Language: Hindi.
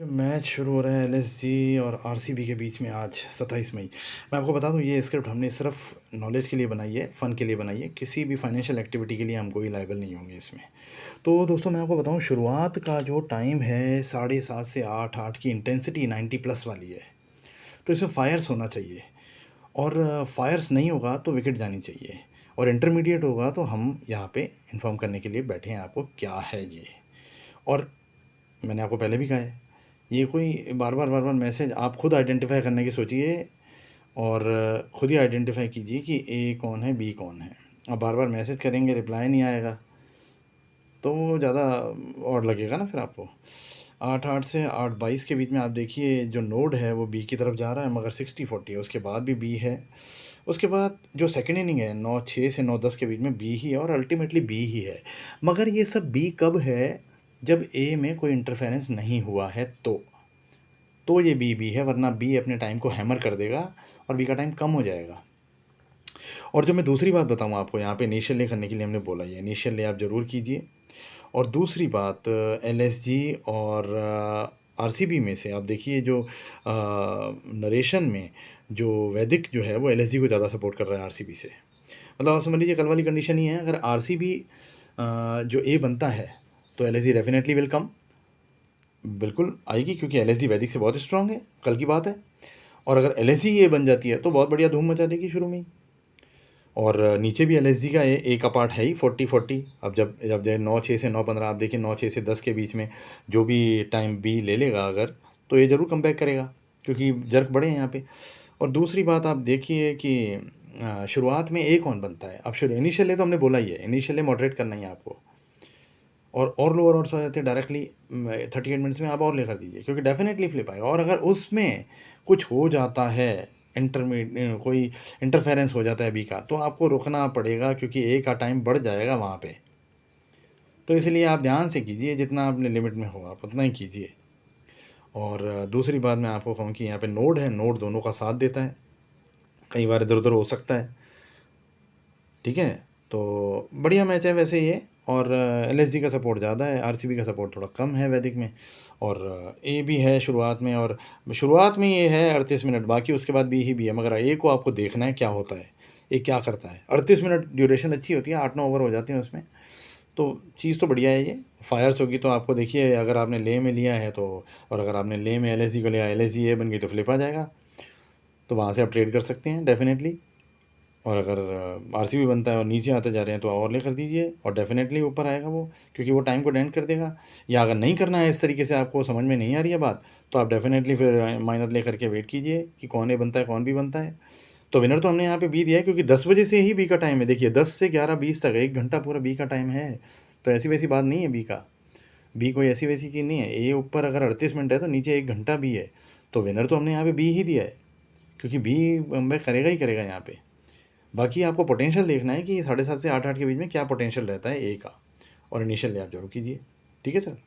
मैच शुरू हो रहा है एलएसजी और आरसीबी के बीच में आज 27 मई। मैं आपको बता दूं ये स्क्रिप्ट हमने सिर्फ नॉलेज के लिए बनाई है, फ़न के लिए बनाई है, किसी भी फाइनेंशियल एक्टिविटी के लिए हम कोई लायबल नहीं होंगे इसमें। तो दोस्तों मैं आपको बताऊं शुरुआत का जो टाइम है 7:30 से 8, 8 की इंटेंसिटी 90 प्लस वाली है। तो इसमें फायर्स होना चाहिए और फायर्स नहीं होगा तो विकेट जानी चाहिए और इंटरमीडिएट होगा तो हम यहाँ पे इन्फॉर्म करने के लिए बैठे हैं आपको क्या है ये। और मैंने आपको पहले भी कहा है, ये कोई बार-बार मैसेज आप खुद आइडेंटिफ़ाई करने की सोचिए और खुद ही आइडेंटिफ़ाई कीजिए कि ए कौन है, बी कौन है। अब बार-बार मैसेज करेंगे, रिप्लाई नहीं आएगा, तो वो ज़्यादा ऑड लगेगा ना फिर आपको। 8-8 से 8-22 के बीच में आप देखिए जो नोड है वो बी की तरफ जा रहा है मगर 60-40 है, उसके बाद भी बी है। उसके बाद जो सेकंड इनिंग है 9-6 से 9-10 के बीच में बी ही है और अल्टीमेटली बी ही है। मगर ये सब बी कब है? जब ए में कोई इंटरफेरेंस नहीं हुआ है तो ये बी है, वरना बी अपने टाइम को हैमर कर देगा और बी का टाइम कम हो जाएगा। और जो मैं दूसरी बात बताऊँ आपको यहाँ पे इनिशियल ले करने के लिए हमने बोला ही है, इनिशियल ले आप ज़रूर कीजिए। और दूसरी बात एलएसजी और आरसीबी में से आप देखिए जो नरेशन में जो वैदिक जो है वो एलएसजी को ज़्यादा सपोर्ट कर रहा है आरसीबी से। मतलब आप समझ लीजिए कल वाली कंडीशन ही है, अगर आरसीबी जो ए बनता है तो एलएसजी डेफिनेटली विल कम, बिल्कुल आएगी क्योंकि एलएसजी वैदिक से बहुत स्ट्रांग है, कल की बात है। और अगर एलएसजी ये बन जाती है तो बहुत बढ़िया धूम मचा देगी शुरू में ही। और नीचे भी एलएसजी का ए का पार्ट है ही 40-40। अब जब जब जो 9-6 से 9-15 आप देखिए 9-6 से 10 के बीच में जो भी टाइम बी ले लेगा अगर, तो ये ज़रूर कमबैक करेगा क्योंकि जर्क बड़े हैं यहाँ पे। और दूसरी बात आप देखिए कि शुरुआत में ए कौन बनता है। अब शुरू इनिशियल ए तो हमने बोला ही है, इनिशियल ए मॉडरेट करना ही है आपको। और लोअर ऑड्स हो जाते हैं डायरेक्टली 38 मिनट्स में आप और ले कर दीजिए क्योंकि डेफिनेटली फ्लिप आएगा। और अगर उसमें कुछ हो जाता है कोई इंटरफेरेंस हो जाता है बी का तो आपको रुकना पड़ेगा क्योंकि ए का टाइम बढ़ जाएगा वहाँ पे। तो इसलिए आप ध्यान से कीजिए, जितना अपने लिमिट में हो आप उतना ही कीजिए। और दूसरी बात मैं आपको कहूँ कि यहाँ पे नोड है, नोड दोनों का साथ देता है, कई बार इधर उधर हो सकता है, ठीक है। तो बढ़िया मैच है वैसे ये। और एलएसजी का सपोर्ट ज़्यादा है, आरसीबी का सपोर्ट थोड़ा कम है वैदिक में। और ए भी है शुरुआत में, और शुरुआत में ये है 38 मिनट, बाकी उसके बाद बी ही बी है। मगर ए को आपको देखना है क्या होता है, ये क्या करता है। 38 मिनट ड्यूरेशन अच्छी होती है, 8-9 ओवर हो जाते हैं उसमें। तो चीज़ तो बढ़िया है ये। फायर्स होगी तो आपको देखिए अगर आपने ले में लिया है तो, और अगर आपने ले में एलएसजी को लिया, एलएसजी ए बन गई तो फ्लिप आ जाएगा, तो वहाँ से आप ट्रेड कर सकते हैं डेफिनेटली। और अगर आरसीबी बनता है और नीचे आते जा रहे हैं तो और ले कर दीजिए और डेफिनेटली ऊपर आएगा वो, क्योंकि वो टाइम को डेंट कर देगा। या अगर नहीं करना है इस तरीके से, आपको समझ में नहीं आ रही है बात, तो आप डेफिनेटली फिर माइनर ले करके वेट कीजिए कि कौन ए बनता है कौन बी बनता है। तो विनर तो हमने यहाँ पे बी दिया है क्योंकि 10 बजे से ही बी का टाइम है। देखिए 10 से 11:20 तक 1 घंटा पूरा बी का टाइम है। तो ऐसी वैसी बात नहीं है बी का, बी कोई ऐसी वैसी चीज़ नहीं है। ए ऊपर अगर 38 मिनट है तो नीचे 1 घंटा बी है। तो विनर तो हमने यहाँ पे बी ही दिया है क्योंकि बी कमबैक करेगा ही करेगा यहाँ पे। बाकी आपको पोटेंशियल देखना है कि 7:30 से 8-8 के बीच में क्या पोटेंशियल रहता है ए का, और इनिशियल ले आप जरूर कीजिए। ठीक है सर।